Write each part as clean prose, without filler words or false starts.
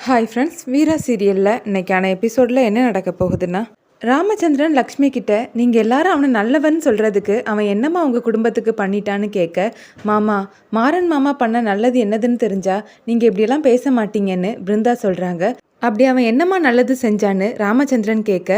Hi friends, வீரா சீரியலில் இன்றைக்கான எபிசோடில் என்ன நடக்க போகுதுன்னா, ராமச்சந்திரன் லக்ஷ்மி கிட்ட நீங்கள் எல்லாரும் அவனை நல்லவன் சொல்கிறதுக்கு அவன் என்னம்மா உங்கள் குடும்பத்துக்கு பண்ணிட்டான்னு கேட்க, மாமா மாறன் மாமா பண்ண நல்லது என்னதுன்னு தெரிஞ்சா நீங்கள் இப்படியெல்லாம் பேச மாட்டீங்கன்னு பிருந்தா சொல்கிறாங்க. அப்படி அவன் என்னம்மா நல்லது செஞ்சான்னு ராமச்சந்திரன் கேட்க,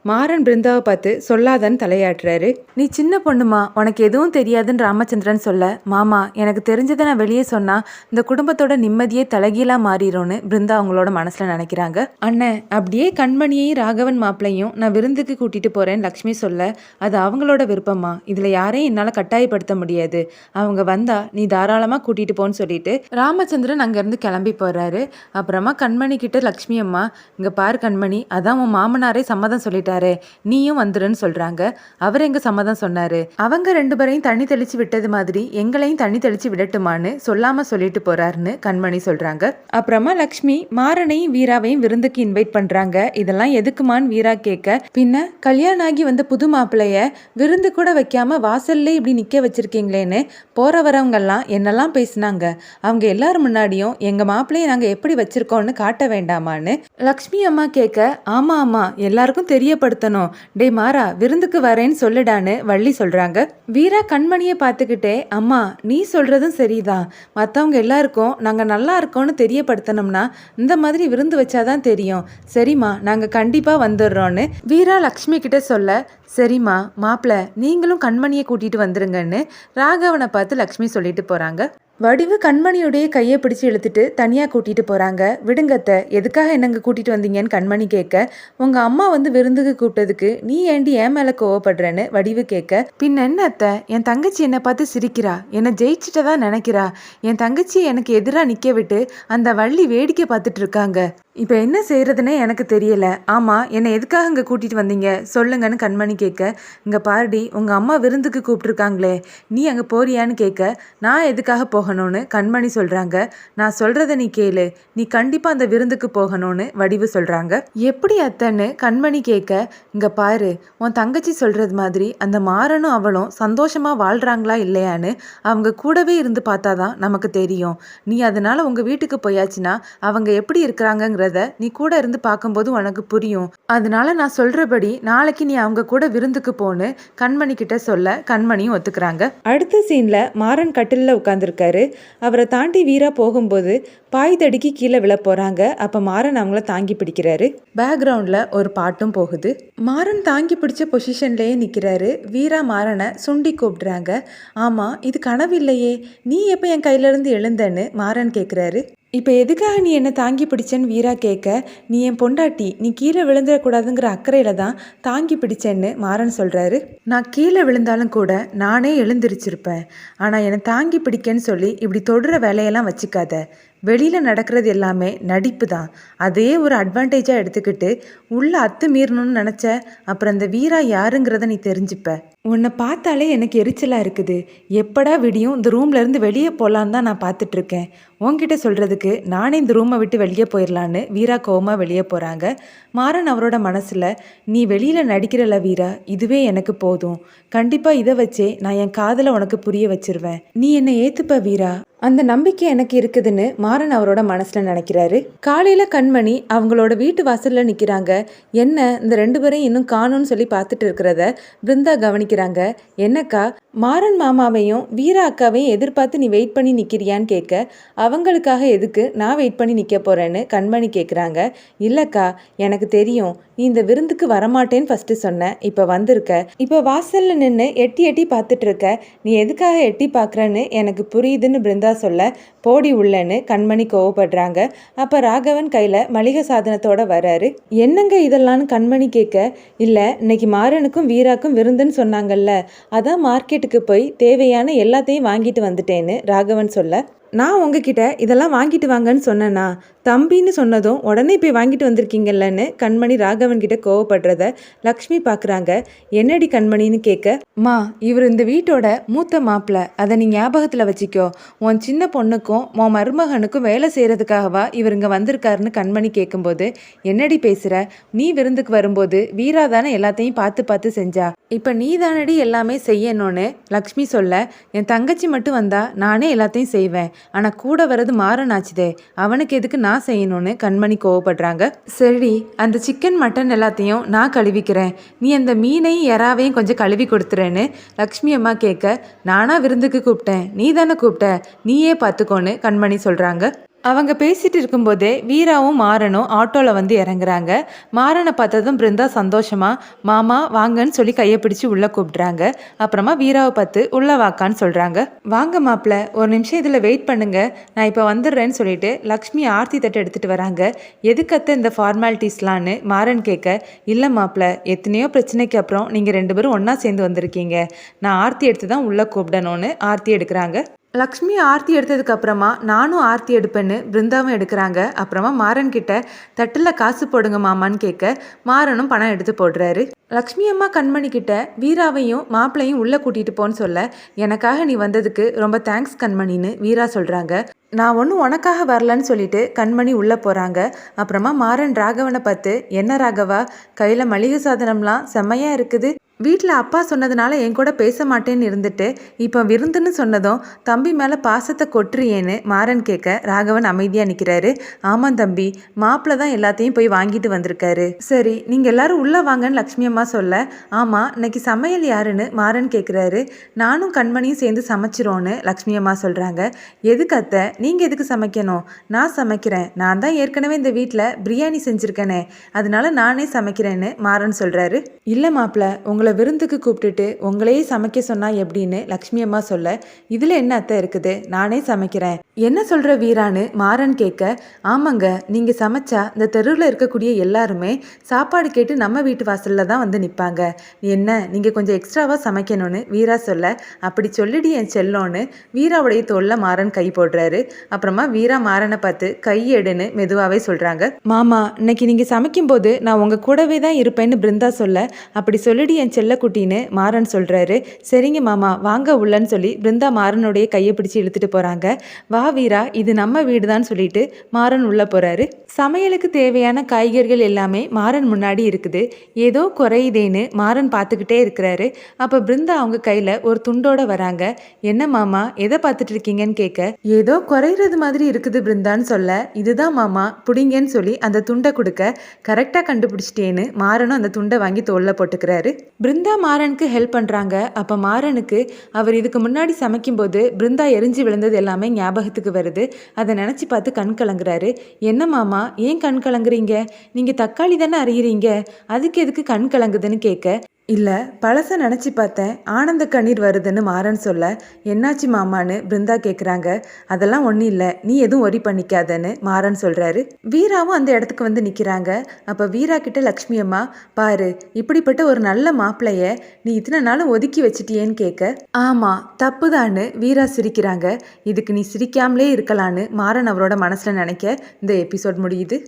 மாறன் பிருந்தாவை பார்த்து சொல்லாதன்னு தலையாட்டுறாரு. நீ சின்ன பொண்ணுமா, உனக்கு எதுவும் தெரியாதுன்னு ராமச்சந்திரன் சொல்ல, மாமா எனக்கு தெரிஞ்சதை நான் வெளியே சொன்னா இந்த குடும்பத்தோட நிம்மதியே தலைகீழா மாறிடும்னு பிருந்தா அவங்களோட மனசுல நினைக்கிறாங்க. அண்ணன் அப்படியே கண்மணியையும் ராகவன் மாப்பிளையும் நான் விருந்துக்கு கூட்டிட்டு போறேன்னு லக்ஷ்மி சொல்ல, அது அவங்களோட விருப்பமா, இதுல யாரையும் என்னால கட்டாயப்படுத்த முடியாது, அவங்க வந்தா நீ தாராளமா கூட்டிட்டு போன்னு சொல்லிட்டு ராமச்சந்திரன் அங்கிருந்து கிளம்பி போறாரு. அப்புறமா கண்மணி கிட்ட லக்ஷ்மி அம்மா, இங்க பாரு கண்மணி, அதான் உன் மாமனாரே சம்மதம் சொல்லிட்டாரு, நீயும் வந்துருன்னு சொல்றாங்க. அவர் எங்க சம்மதம் சொன்னாரு, அவங்க ரெண்டு பேரையும் தண்ணி தெளிச்சு விட்டது மாதிரி எங்களையும் தண்ணி தெளிச்சு விடட்டுமான்னு சொல்லாம சொல்லிட்டு போறாருன்னு கண்மணி சொல்றாங்க. அப்புறமா லக்ஷ்மி மாறனையும் வீராவையும் விருந்துக்கு இன்வைட் பண்றாங்க. இதெல்லாம் எதுக்குமான்னு வீரா கேட்க, பின்ன கல்யாணம் ஆகி வந்த புது மாப்பிள்ளைய விருந்து கூட வைக்காம வாசல்ல இப்படி நிக்க வச்சிருக்கீங்களேன்னு போற வரவங்க எல்லாம் என்னெல்லாம் பேசினாங்க, அவங்க எல்லாரும் முன்னாடியும் எங்க மாப்பிள்ளைய நாங்க எப்படி வச்சிருக்கோம்னு காட்ட வேண்டாமான்னு லக்ஷ்மி அம்மா கேட்க, ஆமா ஆமா எல்லாருக்கும் தெரியப்படுத்தணும், டே மாறா விருந்துக்கு வரேன்னு சொல்லுடான்னு வள்ளி சொல்றாங்க. வீரா கண்மணியை பார்த்துக்கிட்டே, அம்மா நீ சொல்றதும் சரிதான், மற்றவங்க எல்லாருக்கும் நாங்க நல்லா இருக்கோம்னு தெரியப்படுத்தணும்னா இந்த மாதிரி விருந்து வச்சாதான் தெரியும், சரிம்மா நாங்க கண்டிப்பா வந்துடுறோன்னு வீரா லக்ஷ்மி கிட்ட சொல்ல, சரிம்மா மாப்பிள்ள நீங்களும் கண்மணியை கூட்டிட்டு வந்துருங்கன்னு ராகவனை பார்த்து லக்ஷ்மி சொல்லிட்டு போறாங்க. வடிவு கண்மணியுடைய கையை பிடிச்சி இழுத்துட்டு தனியாக கூட்டிகிட்டு போகிறாங்க. விடுங்கத்த, எதுக்காக என்னங்க கூட்டிகிட்டு வந்தீங்கன்னு கண்மணி கேட்க, உங்கள் அம்மா வந்து விருந்துக்கு கூப்பிட்டதுக்கு நீ ஏண்டி என் மேலே கோவப்படுறேன்னு வடிவு கேட்க, பின் என்ன அத்தை, என் தங்கச்சி என்னை பார்த்து சிரிக்கிறா, என்னை ஜெயிச்சுட்டதான் நினைக்கிறா, என் தங்கச்சியை எனக்கு எதிராக நிற்க விட்டு அந்த வள்ளி வேடிக்கை பார்த்துட்டு இருக்காங்க, இப்போ என்ன செய்கிறதுனே எனக்கு தெரியல, ஆமாம் என்னை எதுக்காக இங்கே கூட்டிகிட்டு வந்தீங்க சொல்லுங்கன்னு கண்மணி கேட்க, இங்கே பாருடி உங்கள் அம்மா விருந்துக்கு கூப்பிட்ருக்காங்களே நீ அங்கே போறியான்னு கேட்க, நான் எதுக்காக போகணும்னு கண்மணி சொல்கிறாங்க. நான் சொல்கிறத நீ கேளு, நீ கண்டிப்பாக அந்த விருந்துக்கு போகணும்னு வடிவு சொல்கிறாங்க. எப்படி அத்தைன்னு கண்மணி கேட்க, இங்கே பாரு உன் தங்கச்சி சொல்கிறது மாதிரி அந்த மாறனும் அவளும் சந்தோஷமாக வாழ்கிறாங்களா இல்லையான்னு அவங்க கூடவே இருந்து பார்த்தாதான் நமக்கு தெரியும். நீ அதனால் உங்கள் வீட்டுக்கு போயாச்சுன்னா அவங்க எப்படி இருக்கிறாங்கங்கிற நீ கூட இருந்து பார்க்கும்போது உனக்கு புரியும். அதனால நான் சொல்றபடி நாளைக்கு நீ அவங்க கூட விருந்துக்கு போன்னு கண்மணி கிட்ட சொல்ல கண்மணியும் ஒத்துக்கிறாங்க. அடுத்த சீன்ல மாறன் கட்டில்ல உட்கார்ந்துருக்காரு. அவரை தாண்டி வீரா போகும்போது பாய் தடுக்கி கீழே விழ போறாங்க. அப்ப மாறன் அவங்கள தாங்கி பிடிக்கிறாரு. பேக்ரவுண்ட்ல ஒரு பாட்டும் போகுது. மாறன் தாங்கி பிடிச்ச பொசிஷன்லயே நிக்கிறாரு. வீரா மாறனை சுண்டி கூப்பிடுறாங்க. ஆமா இது கனவு இல்லையே, நீ எப்ப என் கையில இருந்து எழுந்தன்னு மாறன் கேட்கிறாரு. இப்போ எதுக்காக நீ என்னை தாங்கி பிடிச்சேன்னு வீரா கேட்க, நீ என் பொண்டாட்டி, நீ கீழே விழுந்துடக்கூடாதுங்கிற அக்கறையில் தான் தாங்கி பிடிச்சேன்னு மாறன் சொல்கிறாரு. நான் கீழே விழுந்தாலும் கூட நானே எழுந்திருச்சிருப்பேன், ஆனால் என்னை தாங்கி பிடிக்கன்னு சொல்லி இப்படி தொடுற வேலையெல்லாம் வச்சுக்காத, வெளியில் நடக்கிறது எல்லாமே நடிப்பு தான், அதே ஒரு அட்வான்டேஜாக எடுத்துக்கிட்டு உள்ளே அத்துமீறணும்னு நினச்ச அப்புறம் இந்த வீரா யாருங்கிறத நீ தெரிஞ்சுப்ப. உன்னை பார்த்தாலே எனக்கு எரிச்சலாக இருக்குது, எப்படா விடியும் இந்த ரூம்லேருந்து வெளியே போகலான்னு தான் நான் பார்த்துட்ருக்கேன், உன்கிட்ட சொல்கிறதுக்கு நானே இந்த ரூமை விட்டு வெளியே போயிடலான்னு வீரா கோவமாக வெளியே போகிறாங்க. மாறன் அவரோட மனசில், நீ வெளியில் நடிக்கிறல வீரா, இதுவே எனக்கு போதும், கண்டிப்பாக இதை வச்சே நான் என் காதலை உனக்கு புரிய வச்சிருவேன், நீ என்னை ஏற்றுப்ப வீரா, அந்த நம்பிக்கை எனக்கு இருக்குதுன்னு மாறன் அவரோட மனசில் நினைக்கிறாரு. காலையில் கண்மணி அவங்களோட வீட்டு வாசலில் நிற்கிறாங்க. என்ன இந்த ரெண்டு பேரையும் இன்னும் காணும்னு சொல்லி பார்த்துட்டு இருக்கிறத பிருந்தா கவனிக்கிறாங்க. என்னக்கா மாறன் மாமாவையும் வீரா அக்காவையும் எதிர்பார்த்து நீ வெயிட் பண்ணி நிற்கிறியான்னு கேட்க, அவங்களுக்காக எதுக்கு நான் வெயிட் பண்ணி நிற்க போகிறேன்னு கண்மணி கேட்குறாங்க. இல்லைக்கா எனக்கு தெரியும், நீ இந்த விருந்துக்கு வரமாட்டேன்னு ஃபஸ்ட்டு சொன்ன, இப்போ வந்திருக்க, இப்போ வாசலில் நின்று எட்டி எட்டி பார்த்துட்டு இருக்க, நீ எதுக்காக எட்டி பார்க்குறன்னு எனக்கு புரியுதுன்னு பிருந்தா சொல்ல, போடி உள்ளன்னு கண்மணி கோவப்படுறாங்க. அப்போ ராகவன் கையில் மளிகை சாதனத்தோட வராரு. என்னங்க இதெல்லாம்னு கண்மணி கேட்க, இல்லை இன்னைக்கு மாறனுக்கும் வீராக்கும் விருந்துன்னு சொன்னாங்கல்ல, அதான் மார்க்கெட்டுக்கு போய் தேவையான எல்லாத்தையும் வாங்கிட்டு வந்துட்டேன்னு ராகவன் சொல்ல, நான் உங்ககிட்ட இதெல்லாம் வாங்கிட்டு வாங்கன்னு சொன்னேன்னா, தம்பின்னு சொன்னதும் உடனே போய் வாங்கிட்டு வந்திருக்கீங்கல்லன்னு கண்மணி ராகவன் கிட்ட கோவப்படுறத லக்ஷ்மி பார்க்குறாங்க. என்னடி கண்மணின்னு கேட்க, மா இவர் இந்த வீட்டோட மூத்த மாப்பிள்ள, அதை நீ ஞாபகத்தில் வச்சுக்கோ, உன் சின்ன பொண்ணுக்கும் உன் மருமகனுக்கும் வேலை செய்கிறதுக்காகவா இவர் இங்கே வந்திருக்காருன்னு கண்மணி கேட்கும்போது, என்னடி பேசுகிற, நீ விருந்துக்கு வரும்போது வீரா தானே எல்லாத்தையும் பார்த்து பார்த்து செஞ்சா, இப்போ நீ தானடி எல்லாமே செய்யணும்னு லக்ஷ்மி சொல்ல, என் தங்கச்சி மட்டும் வந்தா நானே எல்லாத்தையும் செய்வேன், ஆனால் கூட வர்றது மாறனாச்சுதே, அவனுக்கு எதுக்கு நான் செய்யணும்னு கண்மணி கோவப்படுறாங்க. சரி, அந்த சிக்கன் மட்டன் எல்லாத்தையும் நான் கழுவிக்கிறேன், நீ அந்த மீனையும் எறாவையும் கொஞ்சம் கழுவி கொடுத்துறேன்னு லக்ஷ்மி அம்மா கேட்க, நானா விருந்துக்கு கூப்பிட்டேன், நீ தானே கூப்பிட்ட, நீயே பார்த்துக்கோன்னு கண்மணி சொல்கிறாங்க. அவங்க பேசிட்டு இருக்கும்போதே வீராவும் மாறனும் ஆட்டோவில் வந்து இறங்குறாங்க. மாறனை பார்த்ததும் பிருந்தா சந்தோஷமா மாமா வாங்கன்னு சொல்லி கையை பிடிச்சி உள்ளே கூப்பிட்றாங்க. அப்புறமா வீராவை பார்த்து உள்ளே வாக்கான்னு சொல்கிறாங்க. வாங்க மாப்பிள்ள, ஒரு நிமிஷம் இதில் வெயிட் பண்ணுங்க, நான் இப்போ வந்துடுறேன்னு சொல்லிட்டு லக்ஷ்மி ஆர்த்தி தட்டை எடுத்துகிட்டு வராங்க. எதுக்கத்த இந்த ஃபார்மாலிட்டிஸ்லான்னு மாறன் கேட்க, இல்லை மாப்பிள்ள, எத்தனையோ பிரச்சனைக்கு அப்புறம் நீங்கள் 2 பேரும் ஒன்றா சேர்ந்து வந்திருக்கீங்க, நான் ஆர்த்தி எடுத்து தான் உள்ளே கூப்பிடணும்னு ஆர்த்தி எடுக்கிறாங்க. லக்ஷ்மி ஆர்த்தி எடுத்ததுக்கு அப்புறமா நானும் ஆர்த்தி எடுப்பேன்னு பிருந்தாவும் எடுக்கிறாங்க. அப்புறமா மாறன் கிட்ட தட்டில் காசு போடுங்க மாமான்னு கேட்க, மாறனும் பணம் எடுத்து போடுறாரு. லக்ஷ்மி அம்மா கண்மணி கிட்ட வீராவையும் மாப்பிள்ளையும் உள்ளே கூட்டிகிட்டு போன்னு சொல்ல, எனக்காக நீ வந்ததுக்கு ரொம்ப தேங்க்ஸ் கண்மணின்னு வீரா சொல்கிறாங்க. நான் ஒன்றும் உனக்காக வரலன்னு சொல்லிட்டு கண்மணி உள்ளே போகிறாங்க. அப்புறமா மாறன் ராகவனை பார்த்து, என்ன ராகவா, கையில் மளிகை சாதனம்லாம் செம்மையாக இருக்குது, வீட்டில் அப்பா சொன்னதுனால என் கூட பேச மாட்டேன்னு இருந்துட்டு இப்போ விருந்துன்னு சொன்னதும் தம்பி மேலே பாசத்தை கொட்டுறியேன்னு மாறன் கேட்க, ராகவன் அமைதியாக நிற்கிறாரு. ஆமாம் தம்பி, மாப்பிள்ளை தான் எல்லாத்தையும் போய் வாங்கிட்டு வந்திருக்காரு. சரி, நீங்கள் எல்லாரும் உள்ளே வாங்கன்னு லக்ஷ்மி அம்மா சொல்ல, ஆமாம் இன்னைக்கு சமையல் யாருன்னு மாறன் கேட்குறாரு. நானும் கண்மணியும் சேர்ந்து சமைச்சிரோன்னு லக்ஷ்மி அம்மா சொல்கிறாங்க. எதுக்கு அத்தை, நீங்கள் எதுக்கு சமைக்கணும், நான் சமைக்கிறேன், நான் தான் ஏற்கனவே இந்த வீட்டில் பிரியாணி செஞ்சுருக்கேனே, அதனால நானே சமைக்கிறேன்னு மாறன் சொல்கிறாரு. இல்லை மாப்பிள்ளை, உங்களை விருந்துக்கு கூப்பிட்டுட்டு உங்களையே சமைக்க சொன்னா எப்படின்னு லக்ஷ்மி அம்மா சொல்ல, இதில் என்ன அத்தை இருக்குது, நானே சமைக்கிறேன், என்ன சொல்கிற வீரான்னு மாறன் கேட்க, ஆமாங்க, நீங்கள் சமைச்சா இந்த தெருவில் இருக்கக்கூடிய எல்லாருமே சாப்பாடு கேட்டு நம்ம வீட்டு வாசலில் தான் வந்து நிற்பாங்க, என்ன நீங்கள் கொஞ்சம் எக்ஸ்ட்ராவாக சமைக்கணும்னு வீரா சொல்ல, அப்படி சொல்லிடி என் செல்லோன்னு வீராவுடைய தோளில் மாறன் கை போடுறாரு. அப்புறமா வீரா மாறனை பார்த்து கையெடுன்னு மெதுவாகவே சொல்கிறாங்க. மாமா, இன்னைக்கு நீங்கள் சமைக்கும்போது நான் உங்கள் கூடவே தான் இருப்பேன்னு பிருந்தா சொல்ல, அப்படி சொல்லிடி என் செல்லக்குட்டின்னு மாறன் சொல்கிறாரு. சரிங்க மாமா, வாங்க உள்ளன்னு சொல்லி பிருந்தா மாறனுடைய கையை பிடிச்சி இழுத்துட்டு போகிறாங்க. வா வீரா, இது நம்ம வீடு தான் சொல்லிட்டு மாறன் உள்ளே போகிறாரு. சமையலுக்கு தேவையான காய்கறிகள் எல்லாமே மாறன் முன்னாடி இருக்குது. ஏதோ குறையுதேன்னு மாறன் பார்த்துக்கிட்டே இருக்கிறாரு. அப்போ பிருந்தா அவங்க கையில் ஒரு துண்டோட வராங்க. என்ன மாமா, எதை பார்த்துட்டு இருக்கீங்கன்னு கேட்க, ஏதோ குறையிறது மாதிரி இருக்குது பிருந்தான்னு சொல்ல, இதுதான் மாமா புடிங்கன்னு சொல்லி அந்த துண்டை கொடுக்க, கரெக்டாக கண்டுபிடிச்சிட்டேன்னு மாறனும் அந்த துண்டை வாங்கி தோளில் போட்டுக்கிறாரு. பிருந்தா மாறனுக்கு ஹெல்ப் பண்ணுறாங்க. அப்போ மாறனுக்கு அவர் இதுக்கு முன்னாடி சமைக்கும்போது பிருந்தா எரிஞ்சு விழுந்தது எல்லாமே ஞாபகத்துக்கு வருது. அதை நினச்சி பார்த்து கண் கலங்குறாரு. என்ன மாமா, ஏன் கண் கலங்குறீங்க, நீங்கள் தக்காளி தானே அறிகிறீங்க, அதுக்கு எதுக்கு கண் கலங்குதுன்னு கேட்க, இல்லை பழசை நினச்சி பார்த்தேன், ஆனந்த கண்ணீர் வருதுன்னு மாறன் சொல்ல, என்னாச்சு மாமான்னு பிருந்தா கேட்குறாங்க. அதெல்லாம் ஒன்றும் இல்லை, நீ எதுவும் ஒரி பண்ணிக்காதன்னு மாறன் சொல்கிறாரு. வீராவும் அந்த இடத்துக்கு வந்து நிற்கிறாங்க. அப்போ வீரா கிட்ட லக்ஷ்மி அம்மா, பாரு, இப்படிப்பட்ட ஒரு நல்ல மாப்பிள்ளைய நீ இத்தனை நாளும் ஒதுக்கி வச்சிட்டியேன்னு கேட்க, ஆமாம் தப்புதான்னு வீரா சிரிக்கிறாங்க. இதுக்கு நீ சிரிக்காமலே இருக்கலான்னு மாறன் அவரோட மனசில் நினைக்க இந்த எபிசோட் முடியுது.